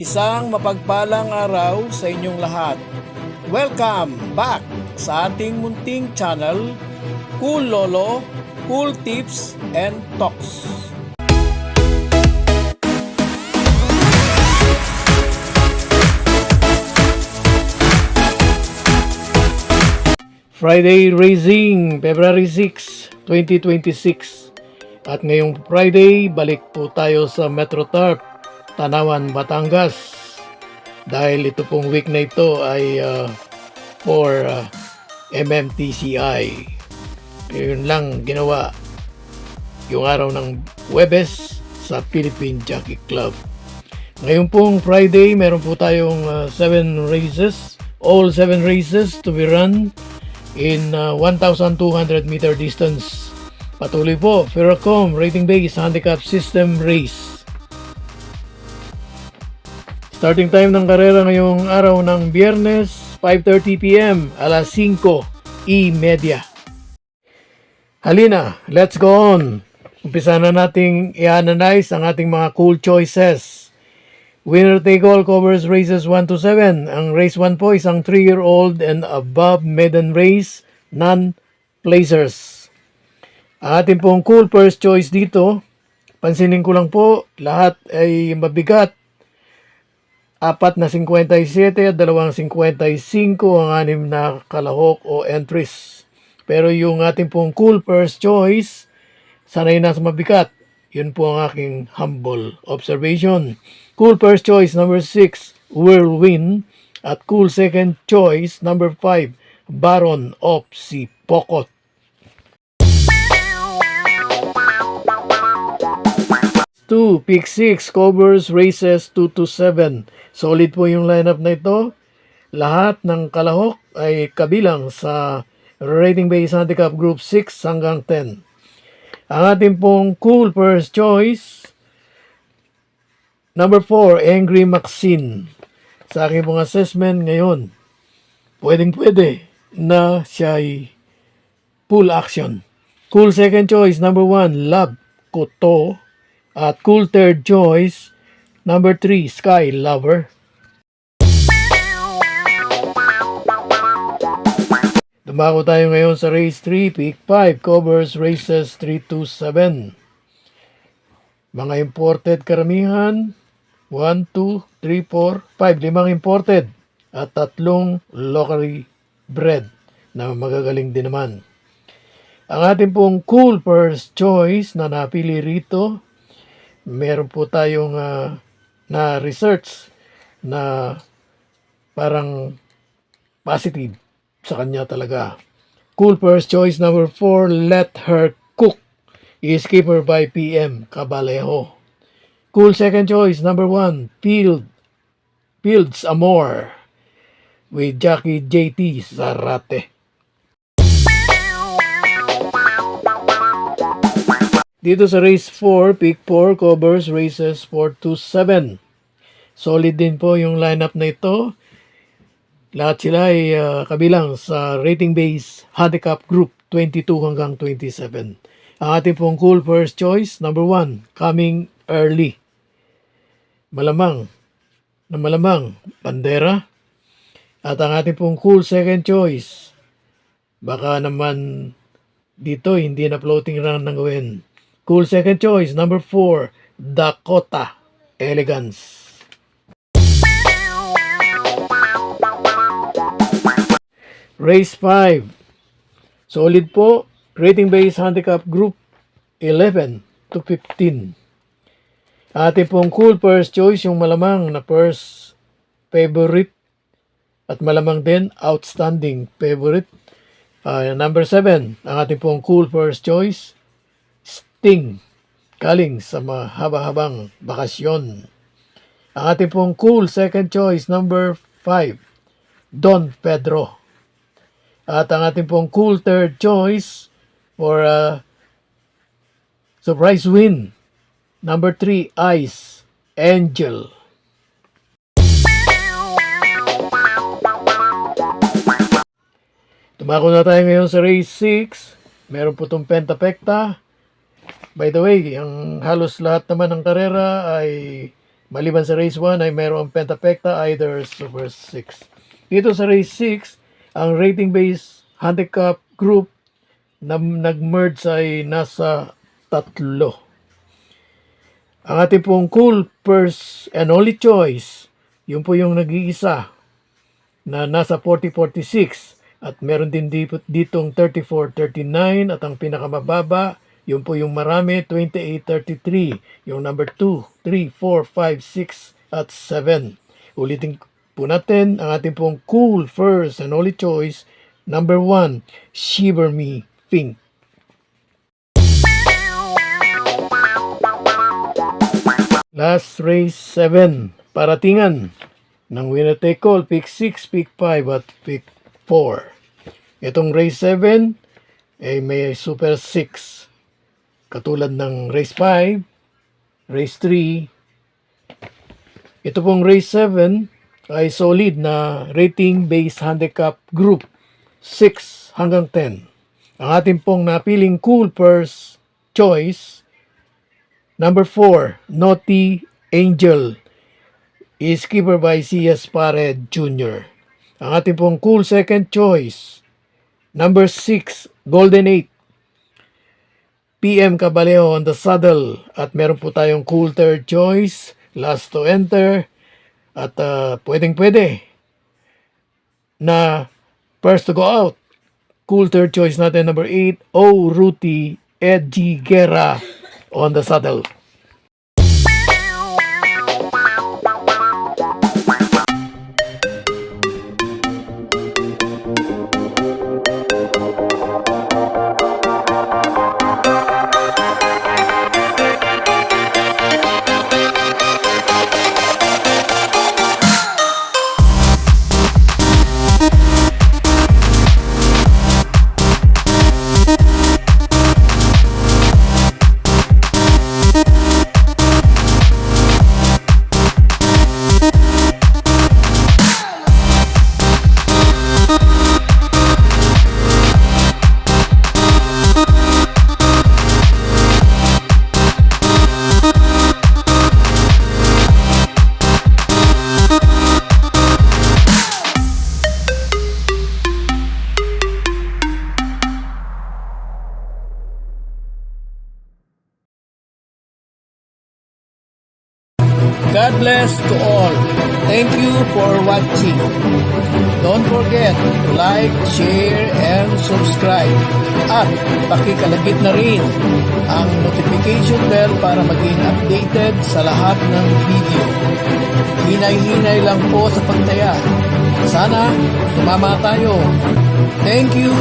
Isang mapagpalang araw sa inyong lahat. Welcome back sa ating munting channel, Cool Lolo, Cool Tips and Talks. Friday Racing, February 6, 2026. At ngayong Friday, balik po tayo sa Metro Turf, Tanawan, Batangas. Dahil ito pong week na ito ay for MMTCI. Yun lang ginawa yung araw ng Huwebes sa Philippine Jockey Club. Ngayon pong Friday, meron po tayong 7 races. All 7 races to be run in 1,200 meter distance. Patuloy po, Ferracom Rating Base Handicap System Race. Starting time ng karera ngayong araw ng Biyernes, 5:30 p.m. alas 5:30. Halina, let's go on. Umpisa na nating i-analyze ang ating mga cool choices. Winner take all covers races 1 to 7. Ang race 1 po isang 3-year-old and above maiden race, non-placers. Ang ating pong cool first choice dito, pansinin ko lang po, lahat ay mabigat. 4 na 57 at 2 55 ang 6 na kalahok o entries. Pero yung ating pong cool first choice, sanay na sa mabigat. Yun po ang aking humble observation. Cool first choice number 6, Whirlwind. At cool second choice number 5, Baron of Sipokot. Pick 6 covers races 2 to 7. Solid po yung lineup na ito. Lahat ng kalahok ay kabilang sa Rating Base Handicap Group 6 hanggang 10. Ang ating pong cool first choice, number 4, Angry Maxine. Sa aking pong assessment ngayon, pwede na siya ay full action. Cool second choice, number 1, Love Koto. At cool third choice, number 3, Sky Lover. Dumako tayo ngayon sa race 3, pick 5, covers races 3 to 7. Mga imported karamihan, 1, 2, 3, 4, 5, 5 imported at 3 locally bred na magagaling din naman. Ang ating pong cool first choice na napili rito, meron po tayong na research na parang positive sa kanya talaga. Cool first choice number 4, Let Her Cook, is keeper by PM Cabalejo. Cool second choice number 1, Fields Amor with Jackie JT Zarate. Dito sa race 4, pick 4, covers races 4 to 7. Solid din po yung lineup na ito. Lahat sila ay kabilang sa Rating Base Handicap Group 22 hanggang 27. Ang ating pong cool first choice, number 1, Coming Early. Malamang, Bandera. At ang ating pong cool second choice, baka naman dito hindi na floating run ng gawin. Cool second choice, number 4, Dakota Elegance. Race 5. Solid po. Rating Base Handicap Group 11 to 15. Ating pong cool first choice, yung malamang na first favorite at malamang din outstanding favorite. Number 7, ang ating pong cool first choice, Sting, galing sa mahaba-habang bakasyon. Ang ating pong cool second choice, number 5, Don Pedro. At ang ating pong cool third choice for surprise win, number 3, Ice Angel. Tumako na tayo ngayon sa race 6. Meron po itong pentapekta. By the way, ang halos lahat naman ng karera ay Maliban sa race 1 ay mayroong pentapecta, either Super 6. Dito sa race 6, ang rating base handicap group na nag-merge ay nasa 3. Ang ating pong cool first and only choice, yun po yung nag-iisa na nasa 40-46 at meron din ditong 34-39 at ang pinakamababa, yun po yung marami, 28-33, yung number 2, 3, 4, 5, 6 at 7. Ulitin po natin ang ating pong cool first and only choice, number 1, Shiver Me Pink. Last race 7, paratingan ng winner take all, pick 6, pick 5 at pick 4. Itong race 7 ay may super 6. Katulad ng race 5, race 3. Ito pong race 7 ay solid na rating based handicap group 6 hanggang 10. Ang ating pong napiling cool first choice, number 4, Naughty Angel, is keeper by C.S. Pared Jr. Ang ating pong cool second choice, number 6, Golden 8, PM Caballero on the saddle. At meron po tayong cool third choice, last to enter. At pwedeng-pwede na first to go out. Cool third choice natin, number 8, O. Ruti Edgy Guerra on the saddle. God bless to all. Thank you for watching. Don't forget to like, share, and subscribe. At pakikalagit na rin ang notification bell para maging updated sa lahat ng video. Hinay-hinay lang po sa pagtaya. Sana tumama tayo. Thank you.